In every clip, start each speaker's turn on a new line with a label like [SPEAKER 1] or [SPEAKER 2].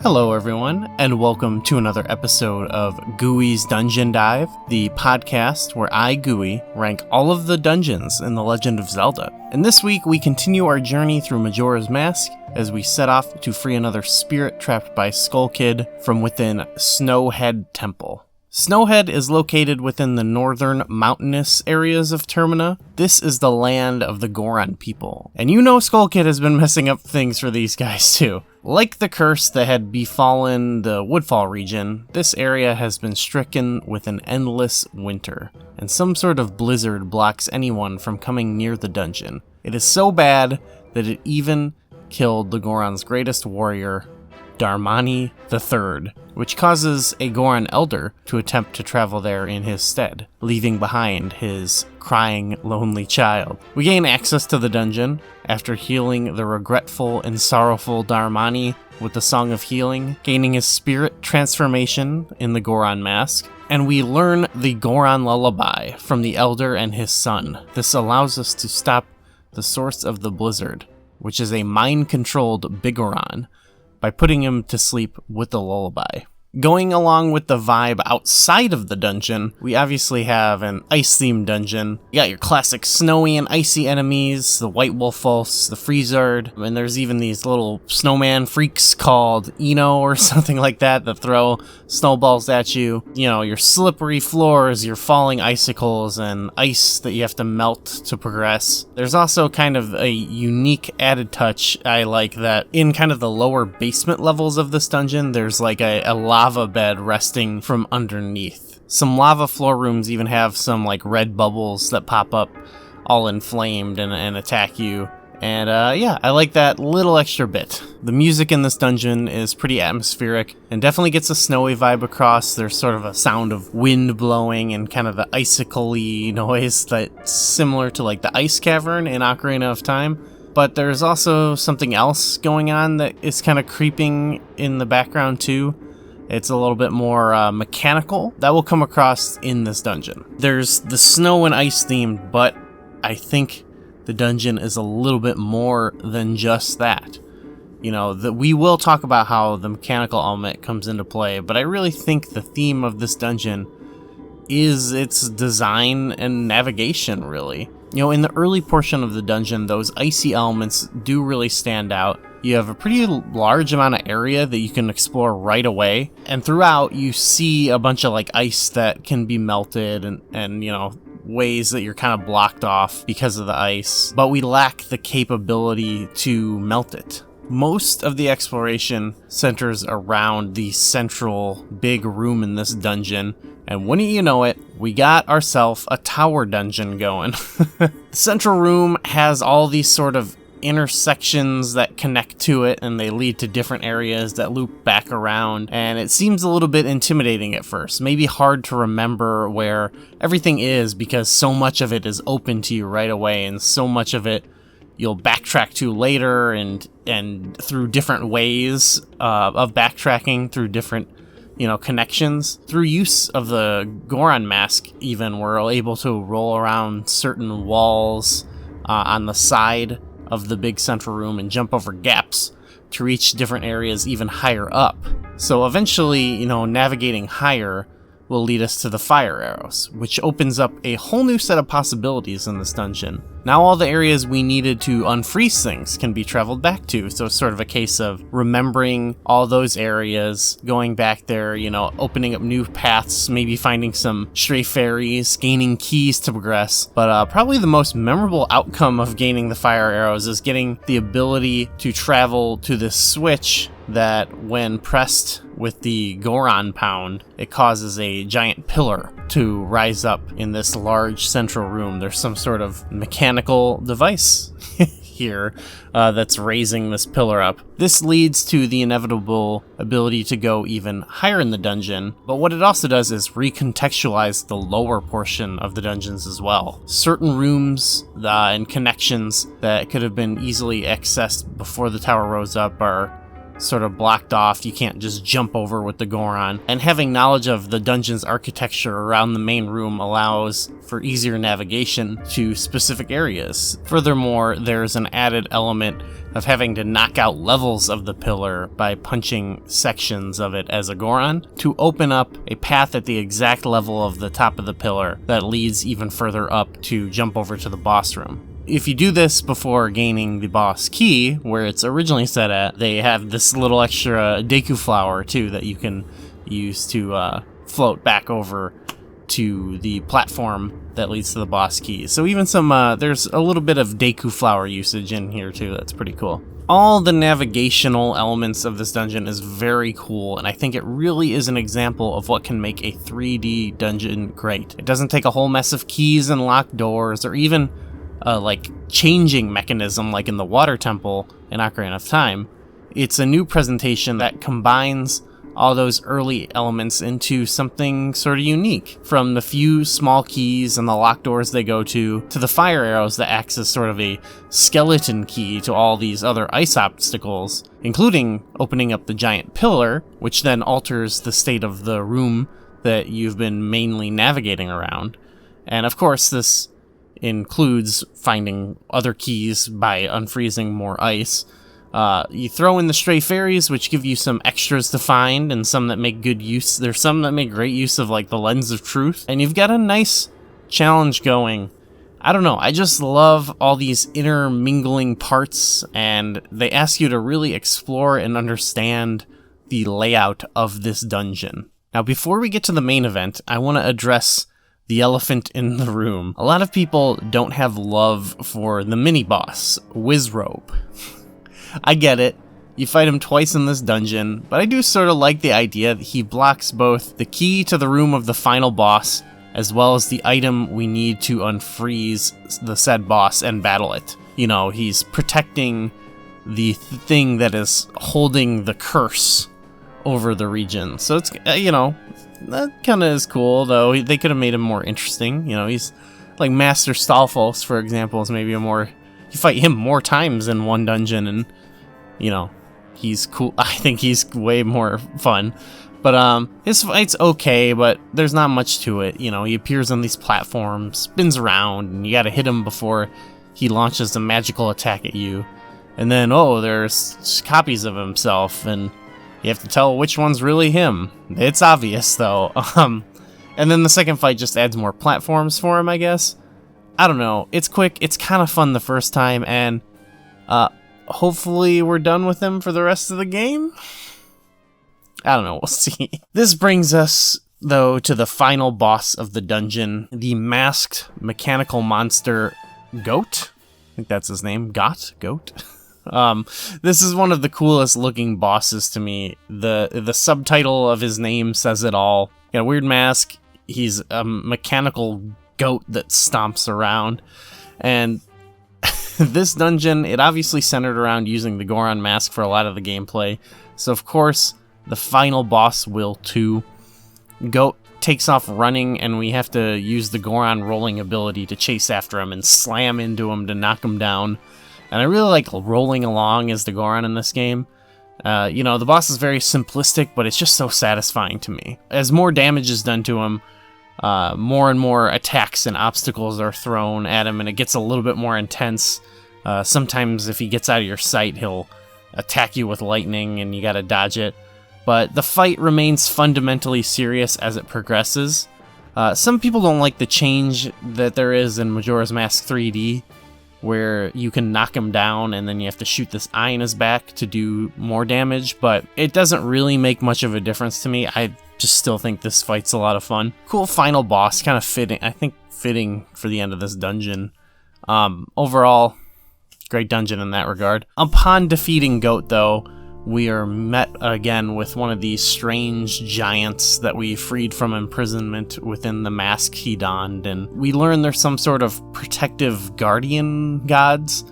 [SPEAKER 1] Hello everyone, and welcome to another episode of Gooey's Dungeon Dive, the podcast where I, Gooey, rank all of the dungeons in The Legend of Zelda. And this week we continue our journey through Majora's Mask as we set off to free another spirit trapped by Skull Kid from within Snowhead Temple. Snowhead is located within the northern mountainous areas of Termina. This is the land of the Goron people. And you know Skull Kid has been messing up things for these guys too. Like the curse that had befallen the Woodfall region, this area has been stricken with an endless winter, and some sort of blizzard blocks anyone from coming near the dungeon. It is so bad that it even killed the Goron's greatest warrior, Darmani III, which causes a Goron elder to attempt to travel there in his stead, leaving behind his crying, lonely child. We gain access to the dungeon after healing the regretful and sorrowful Darmani with the Song of Healing, gaining his spirit transformation in the Goron mask, and we learn the Goron lullaby from the elder and his son. This allows us to stop the source of the blizzard, which is a mind-controlled Bigoron, by putting him to sleep with the lullaby. Going along with the vibe outside of the dungeon, we obviously have an ice-themed dungeon. You got your classic snowy and icy enemies, the White Wolf-Ulfs, the Freezard, and there's even these little snowman freaks called Eno or something like that throw snowballs at you. You know, your slippery floors, your falling icicles, and ice that you have to melt to progress. There's also kind of a unique added touch I like that in kind of the lower basement levels of this dungeon, there's like a lava bed resting from underneath. Some lava floor rooms even have some like red bubbles that pop up all inflamed and attack you. And yeah, I like that little extra bit. The music in this dungeon is pretty atmospheric and definitely gets a snowy vibe across. There's sort of a sound of wind blowing and kind of the icicle-y noise that's similar to like the ice cavern in Ocarina of Time. But there's also something else going on that is kind of creeping in the background too. It's a little bit more mechanical. That will come across in this dungeon. There's the snow and ice theme, but I think the dungeon is a little bit more than just that. You know, we will talk about how the mechanical element comes into play, but I really think the theme of this dungeon is its design and navigation, really. You know, in the early portion of the dungeon, those icy elements do really stand out. You have a pretty large amount of area that you can explore right away, and throughout you see a bunch of like ice that can be melted and you know, ways that you're kind of blocked off because of the ice, but we lack the capability to melt it. Most of the exploration centers around the central big room in this dungeon, and wouldn't you know it, we got ourselves a tower dungeon going. The central room has all these sort of intersections that connect to it, and they lead to different areas that loop back around, and it seems a little bit intimidating at first, maybe hard to remember where everything is because so much of it is open to you right away, and so much of it you'll backtrack to later and through different ways of backtracking through different, you know, connections. Through use of the Goron mask even, we're able to roll around certain walls on the side of the big central room and jump over gaps to reach different areas even higher up. So eventually, you know, navigating higher will lead us to the fire arrows, which opens up a whole new set of possibilities in this dungeon. Now all the areas we needed to unfreeze things can be traveled back to, so it's sort of a case of remembering all those areas, going back there, you know, opening up new paths, maybe finding some stray fairies, gaining keys to progress. But probably the most memorable outcome of gaining the fire arrows is getting the ability to travel to this switch that when pressed with the Goron pound, it causes a giant pillar to rise up in this large central room. There's some sort of mechanical device here that's raising this pillar up. This leads to the inevitable ability to go even higher in the dungeon, but what it also does is recontextualize the lower portion of the dungeons as well. Certain rooms and connections that could have been easily accessed before the tower rose up are sort of blocked off. You can't just jump over with the Goron. And having knowledge of the dungeon's architecture around the main room allows for easier navigation to specific areas. Furthermore, there's an added element of having to knock out levels of the pillar by punching sections of it as a Goron to open up a path at the exact level of the top of the pillar that leads even further up to jump over to the boss room. If you do this before gaining the boss key, where it's originally set at, they have this little extra Deku flower too that you can use to float back over to the platform that leads to the boss key. So even there's a little bit of Deku flower usage in here too. That's pretty cool. All the navigational elements of this dungeon is very cool, and I think it really is an example of what can make a 3D dungeon great. It doesn't take a whole mess of keys and locked doors, or even like changing mechanism like in the water temple in Ocarina of Time. It's a new presentation that combines all those early elements into something sort of unique. From the few small keys and the locked doors they go to the fire arrows that acts as sort of a skeleton key to all these other ice obstacles, including opening up the giant pillar, which then alters the state of the room that you've been mainly navigating around. And of course, this includes finding other keys by unfreezing more ice. You throw in the stray fairies, which give you some extras to find, and some that make good use. There's some that make great use of like the lens of truth, and you've got a nice challenge going. I don't know, I just love all these intermingling parts, and they ask you to really explore and understand the layout of this dungeon. Now, before we get to the main event, I want to address the elephant in the room. A lot of people don't have love for the mini-boss, Wizrobe. I get it, you fight him twice in this dungeon, but I do sort of like the idea that he blocks both the key to the room of the final boss, as well as the item we need to unfreeze the said boss and battle it. You know, he's protecting the thing that is holding the curse over the region. So it's, you know, that kind of is cool, though. They could have made him more interesting. You know, he's like Master Stalfos, for example, is maybe you fight him more times in one dungeon, and, you know, he's cool. I think he's way more fun. But his fight's okay, but there's not much to it. You know, he appears on these platforms, spins around, and you gotta hit him before he launches a magical attack at you. And then, oh, there's copies of himself, and you have to tell which one's really him. It's obvious, though. And then the second fight just adds more platforms for him, I guess. I don't know. It's quick. It's kind of fun the first time, and hopefully we're done with him for the rest of the game? I don't know. We'll see. This brings us, though, to the final boss of the dungeon, the masked mechanical monster Goat. I think that's his name. Goat? This is one of the coolest looking bosses to me. The subtitle of his name says it all. Got a weird mask. He's a mechanical goat that stomps around. And this dungeon, it obviously centered around using the Goron mask for a lot of the gameplay. So of course, the final boss will too. Goat takes off running, and we have to use the Goron rolling ability to chase after him and slam into him to knock him down. And I really like rolling along as the Goron in this game. You know, the boss is very simplistic, but it's just so satisfying to me. As more damage is done to him, more and more attacks and obstacles are thrown at him, and it gets a little bit more intense. Sometimes if he gets out of your sight, he'll attack you with lightning, and you gotta dodge it. But the fight remains fundamentally serious as it progresses. Some people don't like the change that there is in Majora's Mask 3D, where you can knock him down and then you have to shoot this eye in his back to do more damage, but it doesn't really make much of a difference to me. I just still think this fight's a lot of fun. Cool final boss, kind of fitting, I think fitting for the end of this dungeon. Overall, great dungeon in that regard. Upon defeating Goat, though, we are met again with one of these strange giants that we freed from imprisonment within the mask he donned, and we learn there's some sort of protective guardian gods,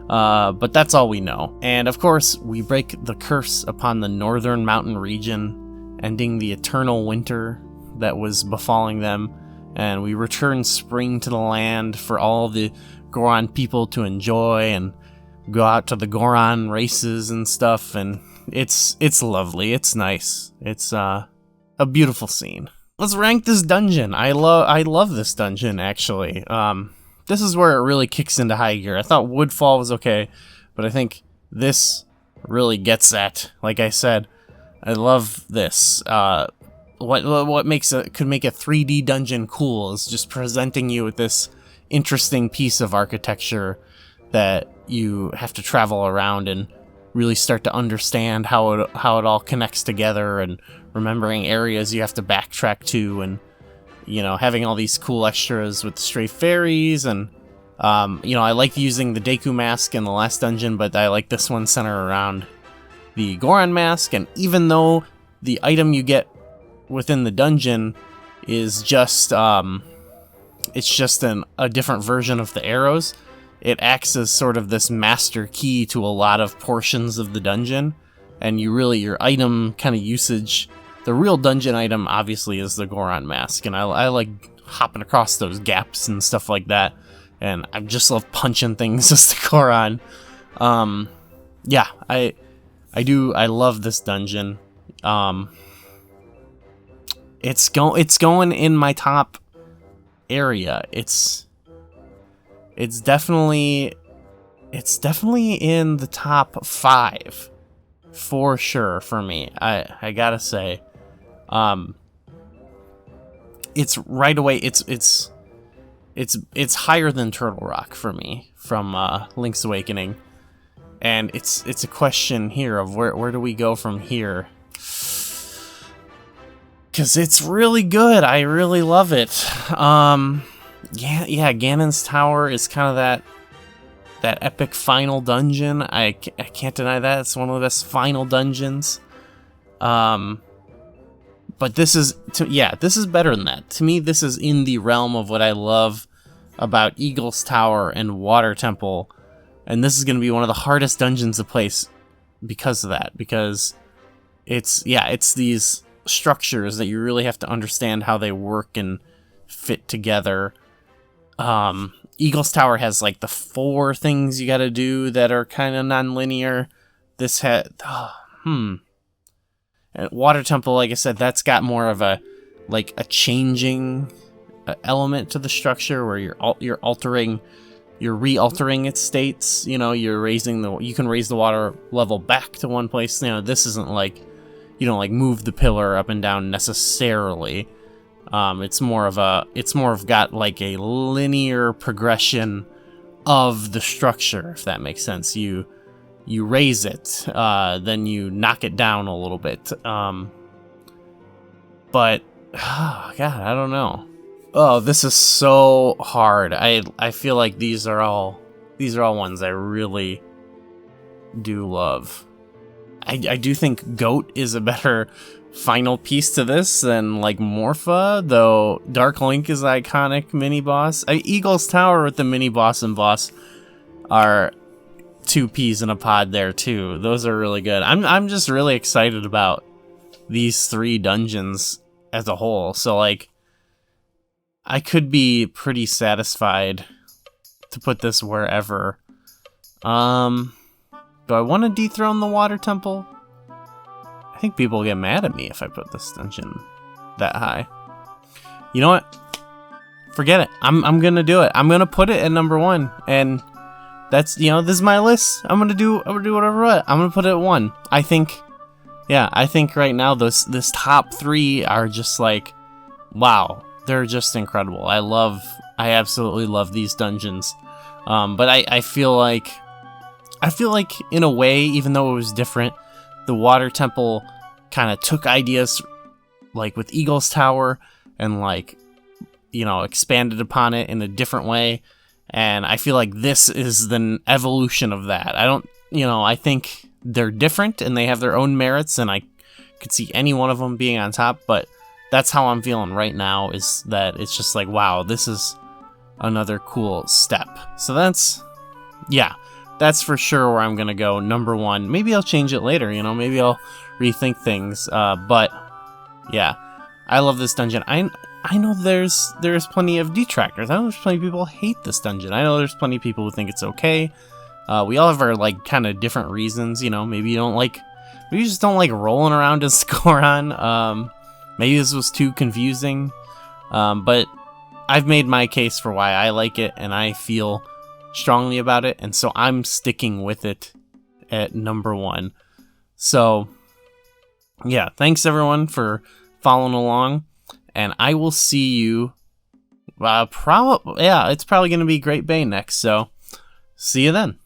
[SPEAKER 1] but that's all we know. And of course, we break the curse upon the northern mountain region, ending the eternal winter that was befalling them, and we return spring to the land for all the Goron people to enjoy, and go out to the Goron races and stuff, and it's lovely. It's nice. It's a beautiful scene. Let's rank this dungeon. I love this dungeon, actually. This is where it really kicks into high gear. I thought Woodfall was okay, but I think this really gets that. Like I said, I love this. What could make a 3D dungeon cool is just presenting you with this interesting piece of architecture that you have to travel around and really start to understand how it all connects together, and remembering areas you have to backtrack to, and having all these cool extras with the stray fairies. And I liked using the Deku mask in the last dungeon, but I like this one centered around the Goron mask. And even though the item you get within the dungeon is just it's just a different version of the arrows, it acts as sort of this master key to a lot of portions of the dungeon. And your item kind of usage, the real dungeon item obviously is the Goron mask, and I like hopping across those gaps and stuff like that, and I just love punching things as the Goron. Yeah, I love this dungeon. It's going in my top area. It's definitely in the top 5 for sure for me. I gotta say, it's right away. It's higher than Turtle Rock for me from Link's Awakening, and it's a question here of where do we go from here? Because it's really good. I really love it. Yeah, Ganon's Tower is kind of that epic final dungeon. I can't deny that. It's one of the best final dungeons. But this is better than that. To me, this is in the realm of what I love about Eagle's Tower and Water Temple. And this is going to be one of the hardest dungeons to place because of that. Because it's these structures that you really have to understand how they work and fit together. Eagle's Tower has like the 4 things you gotta do that are kind of non-linear. This had and Water Temple, like I said, that's got more of a changing element to the structure where you're re-altering its states. You can raise the water level back to one place. This isn't like you don't move the pillar up and down necessarily. It's more of got like a linear progression of the structure, if that makes sense. You raise it, then you knock it down a little bit. But God, I don't know. Oh, this is so hard. I feel like these are all ones I really do love. I do think Goat is a better final piece to this than Morpha, though Dark Link is an iconic mini boss. Eagle's Tower with the mini boss and boss are 2 peas in a pod there too. Those are really good. I'm just really excited about these 3 dungeons as a whole. So I could be pretty satisfied to put this wherever. Do I want to dethrone the Water Temple? I think people will get mad at me if I put this dungeon that high. You know what? Forget it. I'm gonna do it. I'm gonna put it at number 1, and that's this is my list. I'm gonna do whatever. I'm gonna put it at 1. I think right now this top 3 are just wow. They're just incredible. I absolutely love these dungeons. But I feel like in a way, even though it was different, the Water Temple kind of took ideas with Eagle's Tower and expanded upon it in a different way. And I feel like this is the evolution of that. I think they're different and they have their own merits, and I could see any one of them being on top, but that's how I'm feeling right now, is that it's just wow, this is another cool step. So that's for sure where I'm going to go, number 1. Maybe I'll change it later, maybe I'll rethink things. But yeah, I love this dungeon. I know there's plenty of detractors. I know there's plenty of people who hate this dungeon. I know there's plenty of people who think it's okay. We all have our kind of different reasons, maybe you don't like you just don't like rolling around to Scoron. Maybe this was too confusing, but I've made my case for why I like it, and I feel strongly about it, and so I'm sticking with it at number 1. So, yeah, thanks everyone for following along, and I will see you, it's probably going to be Great Bay next, so see you then.